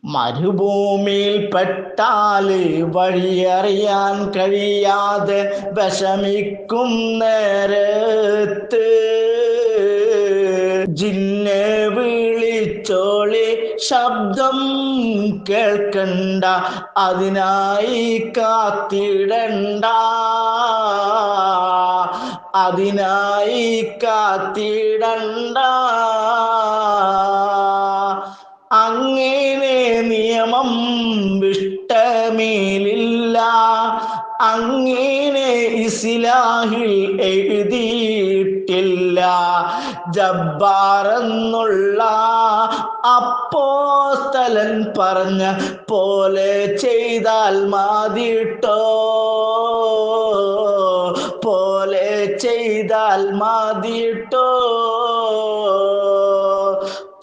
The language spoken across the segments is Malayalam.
മരുഭൂമിയിൽ പെട്ടാല് വഴിയറിയാൻ കഴിയാതെ വിഷമിക്കും നേരത്ത് ജിന്നെ വിളിച്ചോളി ശബ്ദം കേൾക്കണ്ട, അതിനായി കാത്തിടണ്ട, അതിനായി കാത്തിടണ്ട. അങ്ങനെ നിയമം വിട്ടമേലില്ല, അങ്ങനെ ഇസ്ലാഹിൽ എഴുതിയിട്ടില്ല. ജബ്ബാറെന്നുള്ള അപ്പോസ്തലൻ പറഞ്ഞ പോലെ ചെയ്താൽ മതിട്ടോ, പോലെ ചെയ്താൽ മതിട്ടോ.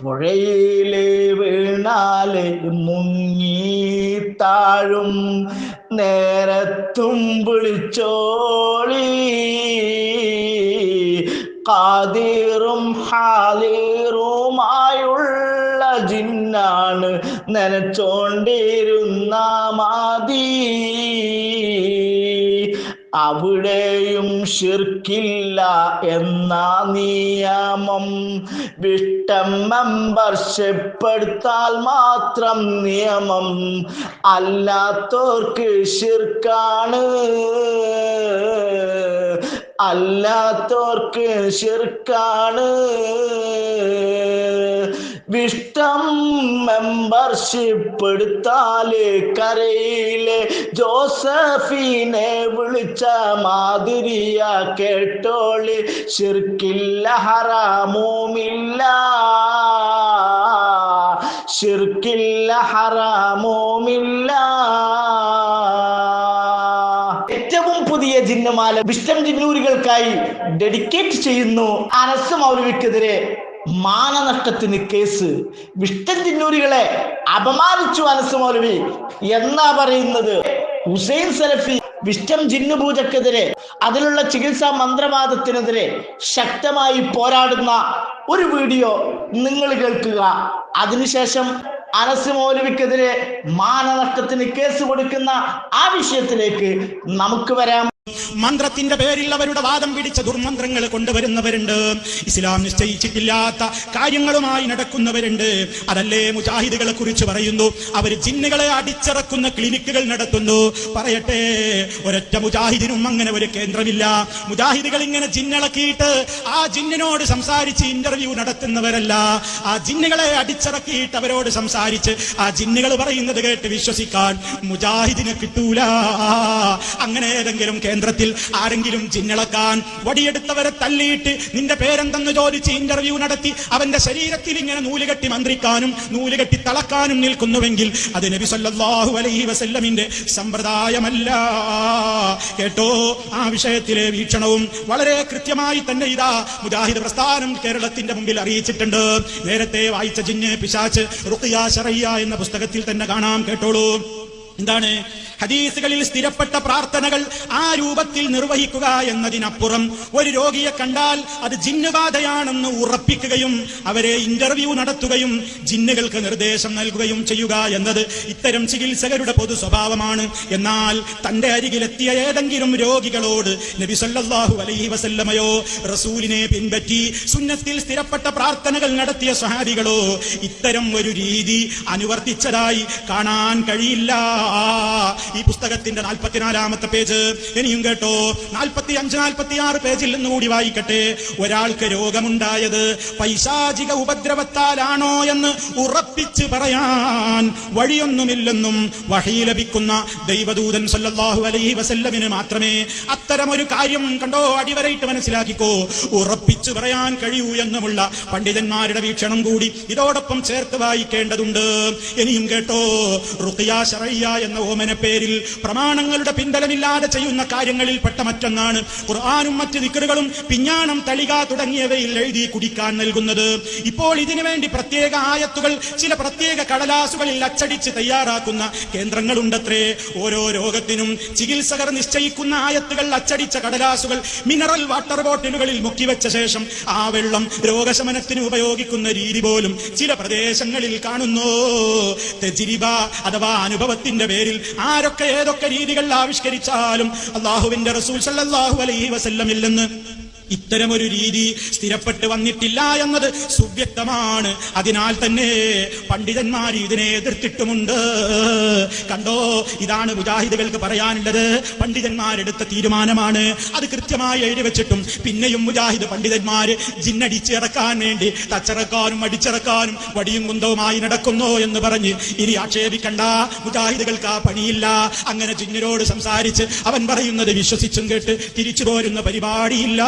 പുഴയിലെ വീണാല് മുങ്ങി താഴും നേരത്തും വിളിച്ചോളി, ഖാദിറും ഹാലിറുമായുള്ള ജിന്നാണ് നനച്ചോണ്ടിരുന്ന മതി. അവിടെയും ശിർക്കില്ല എന്ന നിയമം വിഷ്ടം മെമ്പർഷിപ്പ് എടുത്താൽ മാത്രം നിയമം, അല്ലാത്തോർക്ക് ശിർക്കാണ്, അല്ലാത്തോർക്ക് ശിർക്കാണ്. വിഷ്ടം മെമ്പർഷിപ്പ് എടുത്താല് കരയിലെ ജോസഫിനെ വിളിച്ച മാതിരിയ കേട്ടോളി, ശിർക്കില്ല ഹറാമുമില്ല, ശിർക്കില്ല ഹറാമുമില്ല. ഏറ്റവും പുതിയ ജിന്നമാല വിഷ്ടം ജിന്നൂരികൾക്കായി ഡെഡിക്കേറ്റ് ചെയ്യുന്നു. അനസ് മൗലവിക്കെതിരെ മാനനഷ്ടത്തിന് കേസ്. വിഷ്ടം ജിന്നൂരികളെ അപമാനിച്ചു അനസ് മൗലവി എന്നാ പറയുന്നത്. ഹുസൈൻ സലഫി വിഷ്ടം ജിന്നു പൂജക്കെതിരെ, അതിലുള്ള ചികിത്സാ മന്ത്രവാദത്തിനെതിരെ ശക്തമായി പോരാടുന്ന ഒരു വീഡിയോ നിങ്ങൾ കേൾക്കുക. അതിനുശേഷം അനസ് മൗലവിക്കെതിരെ മാനനഷ്ടത്തിന് കേസ് കൊടുക്കുന്ന ആ വിഷയത്തിലേക്ക് നമുക്ക് വരാം. മന്ത്രത്തിന്റെ പേരിൽ അവരുടെ വാദം പിടിച്ച ദുർമന്ത്രങ്ങൾ കൊണ്ടുവരുന്നവരുണ്ട്, ഇസ്ലാം നിശ്ചയിച്ചിട്ടില്ലാത്ത കാര്യങ്ങളുമായി നടക്കുന്നവരുണ്ട്. അതല്ലേ മുജാഹിദുകളെ കുറിച്ച് പറയുന്നു, അവർ ജിന്നുകളെ അടിച്ചിറക്കുന്ന ക്ലിനിക്കുകൾ നടത്തുന്നു. പറയട്ടെ, ഒരൊറ്റ മുജാഹിദിനും അങ്ങനെ ഒരു കേന്ദ്രമില്ല. മുജാഹിദുകൾ ഇങ്ങനെ ജിന്നിളക്കിയിട്ട് ആ ജിന്നിനോട് സംസാരിച്ച് ഇന്റർവ്യൂ നടത്തുന്നവരല്ല. ആ ജിന്നുകളെ അടിച്ചിറക്കിയിട്ട് അവരോട് സംസാരിച്ച് ആ ജിന്നുകൾ പറയുന്നത് കേട്ട് വിശ്വസിക്കാൻ മുജാഹിദിനെ കിട്ടൂല. അങ്ങനെ ഏതെങ്കിലും കേന്ദ്രത്തിൽ ആരെങ്കിലും ജിന്നിളക്കാൻ വടിയെടുത്തവരെ തല്ലിയിട്ട് നിന്റെ പേരെന്തെന്ന് ചോദിച്ച് ഇന്റർവ്യൂ നടത്തി അവന്റെ ശരീരത്തിൽ ഇങ്ങനെ നൂലുകെട്ടി മന്ത്രിക്കാനും നൂലുകെട്ടി തളക്കാനും നിൽക്കുന്നുവെങ്കിൽ അത് നബി സല്ലല്ലാഹു അലൈഹി വസല്ലമിന്റെ സമ്പ്രദായമല്ല. കേട്ടോ, ആ വിഷയത്തിലെ വീക്ഷണവും വളരെ കൃത്യമായി തന്നെ ഇതാ മുജാഹിദ് പ്രസ്ഥാനം കേരളത്തിന്റെ മുമ്പിൽ അറിയിച്ചിട്ടുണ്ട്. നേരത്തെ വായിച്ച ജിന്ന് പിശാച്ച് റുഖിയ ശറയ്യ എന്ന പുസ്തകത്തിൽ തന്നെ കാണാം. കേട്ടോളൂ, എന്താണ് ഹദീസുകളിൽ സ്ഥിരപ്പെട്ട പ്രാർത്ഥനകൾ ആ രൂപത്തിൽ നിർവഹിക്കുക എന്നതിനപ്പുറം ഒരു രോഗിയെ കണ്ടാൽ അത് ജിന്നുബാധയാണെന്ന് ഉറപ്പിക്കുകയും അവരെ ഇന്റർവ്യൂ നടത്തുകയും ജിന്നുകൾക്ക് നിർദ്ദേശം നൽകുകയും ചെയ്യുക എന്നത് ഇത്തരം ചികിത്സകരുടെ പൊതു സ്വഭാവമാണ്. എന്നാൽ തന്റെ അരികിലെത്തിയ ഏതെങ്കിലും രോഗികളോട് നബി സല്ലല്ലാഹു അലൈഹി വസല്ലമയോ റസൂലിനെ പിൻപറ്റി സുന്നത്തിൽ സ്ഥിരപ്പെട്ട പ്രാർത്ഥനകൾ നടത്തിയ സ്വഹാബികളോ ഇത്തരം ഒരു രീതി അനുവർത്തിച്ചതായി കാണാൻ കഴിയില്ല. ഈ പുസ്തകത്തിന്റെ 44-ാമത്തെ പേജ് ഇനിയും കേട്ടോ, 45-46 പേജിൽ നിന്നുകൂടി വായിക്കട്ടെ. ഒരാൾക്ക് രോഗമുണ്ടായത് പൈശാചിക ഉപദ്രവത്താലാണോ എന്ന് ഉറപ്പിച്ച് പറയാൻ വഴിയൊന്നുമില്ലെന്നും വഹി ലഭിക്കുന്ന ദൈവദൂതൻ സല്ലല്ലാഹു അലൈഹി വസല്ലമിന് മാത്രമേ അത്തരമൊരു കാര്യം കണ്ടോ അടിവരയിട്ട് മനസ്സിലാക്കിക്കോ ഉറപ്പിച്ചു പറയാൻ കഴിയൂ എന്നുമുള്ള പണ്ഡിതന്മാരുടെ വീക്ഷണം കൂടി ഇതോടൊപ്പം ചേർത്ത് വായിക്കേണ്ടതുണ്ട്. ഇനിയും കേട്ടോ, റുഖിയ ശറയ്യ എന്ന ഓമന പേരിൽ പ്രമാണങ്ങളുടെ പിൻബലമില്ലാതെ ചെയ്യുന്ന കാര്യങ്ങളിൽ പെട്ട മറ്റൊന്നാണ് ഖുർആനും മറ്റ് ദിക്റുകളും പിഞ്ഞാണം തളിക തുടങ്ങിയവയിൽ എഴുതി കുടിക്കാൻ നൽകുന്നത്. ഇപ്പോൾ ഇതിനു വേണ്ടി പ്രത്യേക ആയത്തുകൾ ചില പ്രത്യേക കടലാസുകളിൽ അച്ചടിച്ച് തയ്യാറാക്കുന്ന കേന്ദ്രങ്ങളുണ്ടത്രേ. ഓരോ രോഗത്തിനും ചികിത്സകർ നിശ്ചയിക്കുന്ന ആയത്തുകൾ അച്ചടിച്ച കടലാസുകൾ മിനറൽ വാട്ടർ ബോട്ടിലുകളിൽ മുക്കിവെച്ച ശേഷം ആ വെള്ളം രോഗശമനത്തിന് ഉപയോഗിക്കുന്ന രീതി പോലും ചില പ്രദേശങ്ങളിൽ കാണുന്നു. തജ്രിബ അഥവാ അനുഭവത്തിന്റെ പേരിൽ ആരൊക്കെ ഏതൊക്കെ രീതികൾ ആവിഷ്കരിച്ചാലും അല്ലാഹുവിന്റെ റസൂൽ സല്ലല്ലാഹു അലൈഹി വസല്ലമിൽ നിന്ന് ഇത്തരമൊരു രീതി സ്ഥിരപ്പെട്ട് വന്നിട്ടില്ല എന്നത് സുവ്യക്തമാണ്. അതിനാൽ തന്നെ പണ്ഡിതന്മാർ ഇതിനെ എതിർത്തിട്ടുമുണ്ട്. കണ്ടോ, ഇതാണ് മുജാഹിദുകൾക്ക് പറയാനുള്ളത്. പണ്ഡിതന്മാരെടുത്ത തീരുമാനമാണ്. അത് കൃത്യമായി എഴുതി വെച്ചിട്ടും പിന്നെയും മുജാഹിദ് പണ്ഡിതന്മാര് ജിന്നടിച്ചിറക്കാൻ വേണ്ടി തച്ചിറക്കാനും അടിച്ചിറക്കാനും വടിയും കുന്തവുമായി നടക്കുന്നു എന്ന് പറഞ്ഞ് ഇനി ആക്ഷേപിക്കണ്ട. മുജാഹിദുകൾക്ക് ആ പണിയില്ല. അങ്ങനെ ജിന്നിനോട് സംസാരിച്ച് അവൻ പറയുന്നത് വിശ്വസിച്ചും കേട്ട് തിരിച്ചു പോരുന്ന പരിപാടിയില്ല.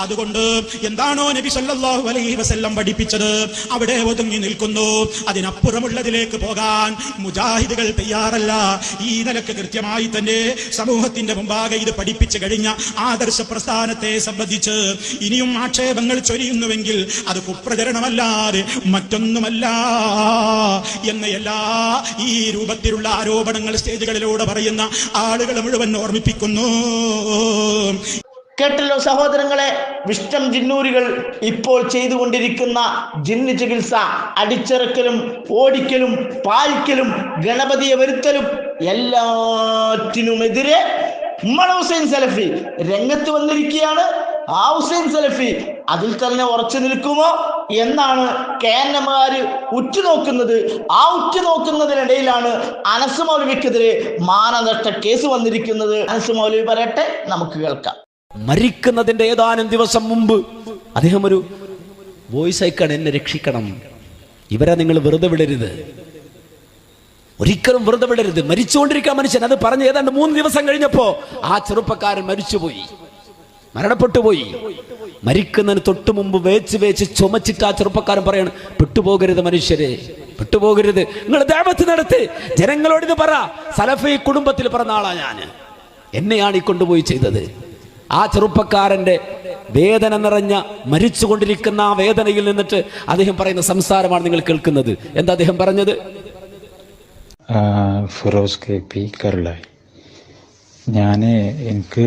അതുകൊണ്ട് എന്താണോ നബി സല്ലല്ലാഹു അലൈഹി വസല്ലം പഠിപ്പിച്ചത് അവിടെ ഒതുങ്ങി നിൽക്കുന്നു. അതിനപ്പുറമുള്ളതിലേക്ക് പോകാൻ മുജാഹിദുകൾ തയ്യാറല്ല. ഈ നിലക്ക് കൃത്യമായി തന്നെ സമൂഹത്തിന്റെ മുമ്പാകെ ഇത് പഠിപ്പിച്ചു കഴിഞ്ഞ ആദർശ പ്രസ്ഥാനത്തെ സംബന്ധിച്ച് ഇനിയും ആക്ഷേപങ്ങൾ ചൊരിയുന്നുവെങ്കിൽ അത് കുപ്രചരണമല്ലാതെ മറ്റൊന്നുമല്ല എന്ന് എല്ലാ ഈ രൂപത്തിലുള്ള ആരോപണങ്ങൾ സ്റ്റേജുകളിലൂടെ പറയുന്ന ആളുകൾ മുഴുവൻ ഓർമ്മിപ്പിക്കുന്നു. കേട്ടല്ലോ സഹോദരങ്ങളെ, വിഷ്ടം ജിന്നൂരികൾ ഇപ്പോൾ ചെയ്തുകൊണ്ടിരിക്കുന്ന ജിന്ന് ചികിത്സ, അടിച്ചിറക്കലും ഓടിക്കലും പായിക്കലും ഗണപതിയെ വരുത്തലും എല്ലാറ്റിനുമെതിരെ ഉമ്മർ ഹുസൈൻ സലഫി രംഗത്ത് വന്നിരിക്കുകയാണ്. ആ ഹുസൈൻ സലഫി അതിൽ തന്നെ ഉറച്ചു നിൽക്കുമോ എന്നാണ് കേന്ദ്രമാര് ഉറ്റുനോക്കുന്നത്. ആ ഉറ്റുനോക്കുന്നതിനിടയിലാണ് അനസ് മൗലവിക്കെതിരെ മാനനഷ്ട കേസ് വന്നിരിക്കുന്നത്. അനസ് മൗലവി പറയട്ടെ, നമുക്ക് കേൾക്കാം. മരിക്കുന്നതിന്റെ ഏതാനും ദിവസം മുമ്പ് അദ്ദേഹം ഒരു വോയിസ് അയക്കാണ്, എന്നെ രക്ഷിക്കണം, ഇവരെ നിങ്ങൾ വെറുതെ വിടരുത്, ഒരിക്കലും വെറുതെ വിടരുത്. മരിച്ചുകൊണ്ടിരിക്കാൻ മനുഷ്യൻ അത് പറഞ്ഞ് ഏതാണ്ട് 3 ദിവസം കഴിഞ്ഞപ്പോ ആ ചെറുപ്പക്കാരൻ മരിച്ചുപോയി, മരണപ്പെട്ടുപോയി. മരിക്കുന്നതിന് തൊട്ടു മുമ്പ് വേച്ച് ചുമച്ചിട്ട് ആ ചെറുപ്പക്കാരൻ പറയാണ്, പെട്ടുപോകരുത് മനുഷ്യരെ, പെട്ടുപോകരുത്, നിങ്ങൾ ദഅവത്ത് നടത്തി ജനങ്ങളോട് ഇത് പറ. സലഫി കുടുംബത്തിൽ പറഞ്ഞ ആളാ ഞാൻ, എന്നെയാണ് ഈ കൊണ്ടുപോയി ചെയ്തത്. ആ ചെറുപ്പക്കാരന്റെ വേദന നിറഞ്ഞ മരിച്ചുകൊണ്ടിരിക്കുന്ന ആ വേദനയിൽ നിന്നിട്ട് അദ്ദേഹം പറയുന്ന സംസാരമാണ് നിങ്ങൾ കേൾക്കുന്നത്. എന്താ അദ്ദേഹം പറഞ്ഞത്? ഫിറോസ് KP കരളായി. എനിക്ക്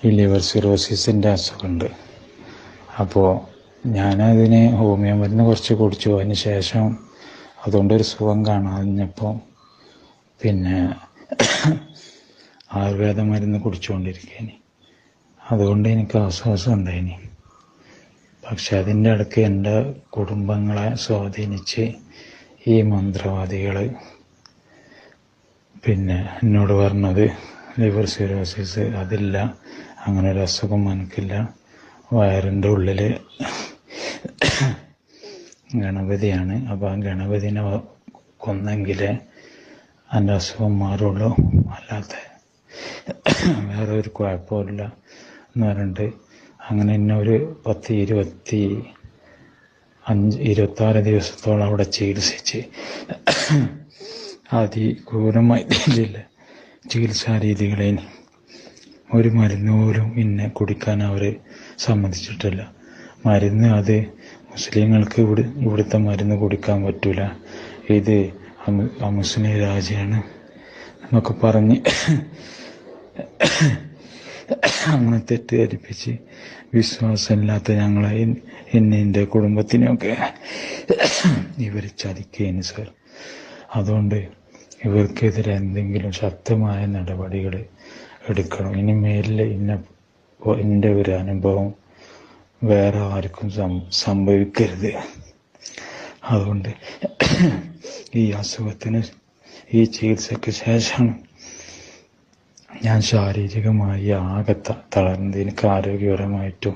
ഈ ലിവർ സിറോസിസിൻ്റെ അസുഖമുണ്ട്. അപ്പോൾ ഞാനതിന് ഹോമിയോ മരുന്ന് കുറച്ച് കുടിച്ചു. അതിന് ശേഷം അതുകൊണ്ടൊരു സുഖം കാണാഞ്ഞപ്പോൾ പിന്നെ ആയുർവേദ മരുന്ന് കുടിച്ചുകൊണ്ടിരിക്കേനി. അതുകൊണ്ട് എനിക്ക് ആശ്വാസം ഉണ്ടായിനി. പക്ഷെ അതിൻ്റെ ഇടയ്ക്ക് എൻ്റെ കുടുംബങ്ങളെ സ്വാധീനിച്ച് ഈ മന്ത്രവാദികൾ പിന്നെ എന്നോട് പറഞ്ഞത് ലിവർ സിറോസിസ് അതില്ല, അങ്ങനെ ഒരു അസുഖം എനിക്കില്ല, വയറിൻ്റെ ഉള്ളിൽ ഗണപതിയാണ്, അപ്പോൾ ആ ഗണപതിനെ കൊന്നെങ്കിലേ എൻ്റെ അസുഖം മാറുള്ളൂ, അല്ലാതെ വേറെ ഒരു കുഴപ്പമില്ല എന്ന് പറഞ്ഞിട്ട് അങ്ങനെ എന്നെ ഒരു 26 ദിവസത്തോളം അവിടെ ചികിത്സിച്ച് അതിക്രൂരമായിട്ടില്ല ചികിത്സാ രീതികളെ ഒരു മരുന്ന് പോലും എന്നെ കുടിക്കാൻ അവർ സമ്മതിച്ചിട്ടില്ല. മരുന്ന് അത് മുസ്ലിങ്ങൾക്ക് ഇവിടുത്തെ മരുന്ന് കുടിക്കാൻ പറ്റൂല, ഇത് മുസ്ലിം രാജ്യമാണ് എന്നൊക്കെ പറഞ്ഞ് അങ്ങനെ തെറ്റിദ്ധരിപ്പിച്ച് വിശ്വാസമില്ലാത്ത ഞങ്ങളെ എൻ്റെ കുടുംബത്തിനെയൊക്കെ ഇവർ ചതിക്കേന് സർ. അതുകൊണ്ട് ഇവർക്കെതിരെ എന്തെങ്കിലും ശക്തമായ നടപടികൾ എടുക്കണം. ഇനി മേലിൽ എൻ്റെ ഒരു അനുഭവം വേറെ ആർക്കും സംഭവിക്കരുത്. അതുകൊണ്ട് ഈ അസുഖത്തിന് ഈ ചികിത്സയ്ക്ക് ശേഷം ഞാൻ ശാരീരികമായി ആകെ തളർന്ന് എനിക്ക് ആരോഗ്യപരമായിട്ടും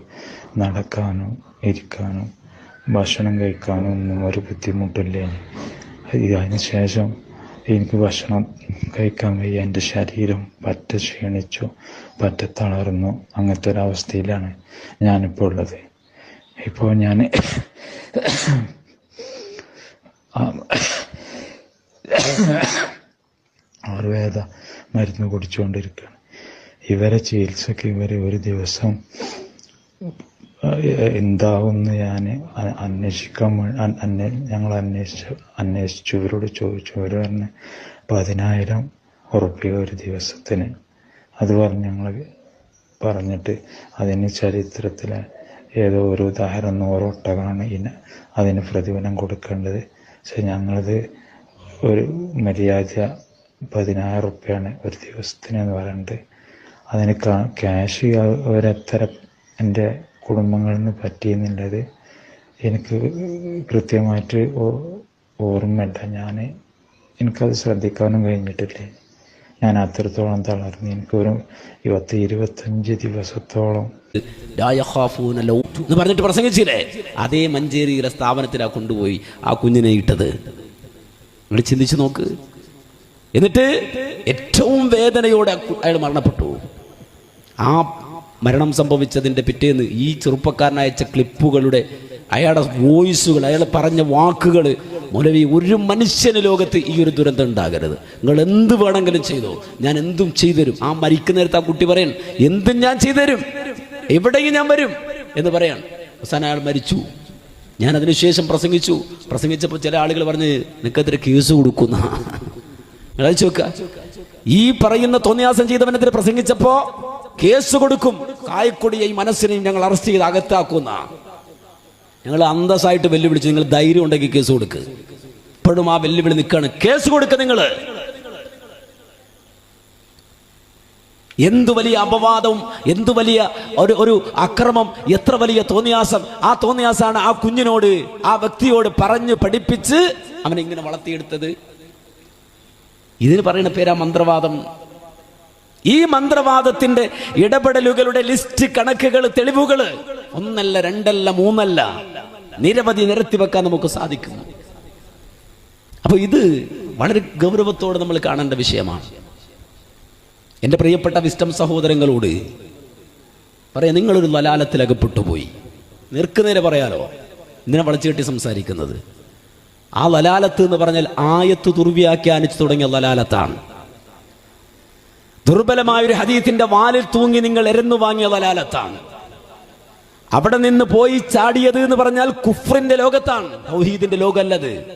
നടക്കാനും ഇരിക്കാനും ഭക്ഷണം കഴിക്കാനും ഒന്നും ഒരു ബുദ്ധിമുട്ടില്ല. അതിന് ശേഷം എനിക്ക് ഭക്ഷണം കഴിക്കാൻ വയ്യ, എൻ്റെ ശരീരം പറ്റ ക്ഷീണിച്ചു, പറ്റ തളർന്നു. അങ്ങനത്തെ ഒരവസ്ഥയിലാണ് ഞാനിപ്പോൾ ഉള്ളത്. ഇപ്പോൾ ഞാൻ ആയുർവേദ മരുന്ന് കുടിച്ചുകൊണ്ടിരിക്കുകയാണ്. ഇവരെ ചികിത്സക്ക് ഇവർ ഒരു ദിവസം എന്താവുമെന്ന് ഞാൻ ഞങ്ങൾ അന്വേഷിച്ചു, ഇവരോട് ചോദിച്ചു. ഇവർ പറഞ്ഞ് 10,000 ഉറുപ്പിക ഒരു ദിവസത്തിന്. അത് പറഞ്ഞ് ഞങ്ങൾ പറഞ്ഞിട്ട് അതിന് ചരിത്രത്തിലെ ഏതോ ഒരു ഉദാഹരണം 100 ഒട്ടകമാണ് അതിന് പ്രതിഫലം കൊടുക്കേണ്ടത്. പക്ഷെ ഞങ്ങളത് ഒരു മര്യാദ 10,000 ഉറുപ്പികയാണ് ഒരു ദിവസത്തിന് എന്ന് പറയുന്നത്. അതിന് ക്യാഷ് ഒരെത്ര എൻ്റെ കുടുംബങ്ങളിൽ നിന്ന് പറ്റിയെന്നുള്ളത് എനിക്ക് കൃത്യമായിട്ട് ഓർമ്മയില്ല. എനിക്കത് ശ്രദ്ധിക്കാനും കഴിഞ്ഞിട്ടില്ല. ഞാൻ അത്രത്തോളം തളർന്നു. എനിക്കൊരു 25 ദിവസത്തോളം എന്ന് പറഞ്ഞിട്ട് പ്രസംഗിച്ചില്ലേ, അതേ മഞ്ചേരിയിലെ സ്ഥാപനത്തിലാ കൊണ്ടുപോയി ആ കുഞ്ഞിനെ ഇട്ടത്. നിങ്ങൾ ചിന്തിച്ചു നോക്ക്. എന്നിട്ട് ഏറ്റവും വേദനയോടെ അയാൾ മരണപ്പെട്ടു. ആ മരണം സംഭവിച്ചതിൻ്റെ പിറ്റേന്ന് ഈ ചെറുപ്പക്കാരൻ അയച്ച ക്ലിപ്പുകളുടെ അയാളുടെ വോയിസുകൾ, അയാൾ പറഞ്ഞ വാക്കുകൾ, മൗലവി ഒരു മനുഷ്യന് ലോകത്ത് ഈ ഒരു ദുരന്തം ഉണ്ടാകരുത്, നിങ്ങൾ എന്ത് വേണമെങ്കിലും ചെയ്തോ, ഞാൻ എന്തും ചെയ്തുതരും. ആ മരിക്കുന്ന നേരത്ത് ആ കുട്ടി പറയാൻ, എന്തും ഞാൻ ചെയ്തുതരും, എവിടെയും ഞാൻ വരും എന്ന് പറയാൻ. അവസാനം അയാൾ മരിച്ചു. ഞാൻ അതിനുശേഷം പ്രസംഗിച്ചപ്പോൾ ചില ആളുകൾ പറഞ്ഞ് നിനക്കെതിരെ കേസ് കൊടുക്കുന്ന. കളിച്ചു വെക്ക, ഈ പറയുന്ന തോന്നിയാസം ചെയ്തവനെതിരെ പ്രസംഗിച്ചപ്പോ കേസ് കൊടുക്കും, കായക്കൊടിയെ ഈ മനസ്സിനെയും ഞങ്ങൾ അറസ്റ്റ് ചെയ്ത് അകത്താക്കുന്ന. ഞങ്ങൾ അന്തസ്സായിട്ട് വെല്ലുവിളിച്ച്, നിങ്ങൾ ധൈര്യം ഉണ്ടെങ്കിൽ കേസ് കൊടുക്ക്. ഇപ്പോഴും ആ വെല്ലുവിളി നിൽക്കാണ്, കേസ് കൊടുക്ക. നിങ്ങൾ എന്തു വലിയ അപവാദവും, എന്തു വലിയ ഒരു അക്രമം, എത്ര വലിയ തോന്നിയാസം. ആ തോന്നിയാസാണ് ആ കുഞ്ഞിനോട്, ആ വ്യക്തിയോട് പറഞ്ഞ് പഠിപ്പിച്ച് അവനെ ഇങ്ങനെ വളർത്തിയെടുത്തത്. ഇതിന് പറയുന്ന പേരാ മന്ത്രവാദം. ഈ മന്ത്രവാദത്തിന്റെ ഇടപെടലുകളുടെ ലിസ്റ്റ്, കണക്കുകൾ, തെളിവുകൾ 1 അല്ല 2 അല്ല 3 അല്ല, നിരവധി നിരത്തി വെക്കാൻ നമുക്ക് സാധിക്കുന്നു. അപ്പൊ ഇത് വളരെ ഗൗരവത്തോടെ നമ്മൾ കാണേണ്ട വിഷയമാണ്. എൻ്റെ പ്രിയപ്പെട്ട വിസ്റ്റം സഹോദരങ്ങളോട് പറയാം, നിങ്ങളൊരു ലലാലത്തിൽ അകപ്പെട്ടു പോയി. നേർക്കുനേരെ പറയാലോ, ഇതിനെ വളച്ചു കെട്ടി സംസാരിക്കുന്നത്. ആ ലലാലത്ത് എന്ന് പറഞ്ഞാൽ ആയത്ത് ദുർവ്യാഖ്യാനിച്ചു തുടങ്ങിയ ലലാലത്താണ്. ദുർബലമായൊരു ഹദീത്തിന്റെ വാലിൽ തൂങ്ങി നിങ്ങൾ എരന്നു വാങ്ങിയ ലലാലത്താണ്. അവിടെ നിന്ന് പോയി ചാടിയത് എന്ന് പറഞ്ഞാൽ കുഫ്രിന്റെ ലോകത്താണ്, തൗഹീദിന്റെ ലോകമല്ലത്.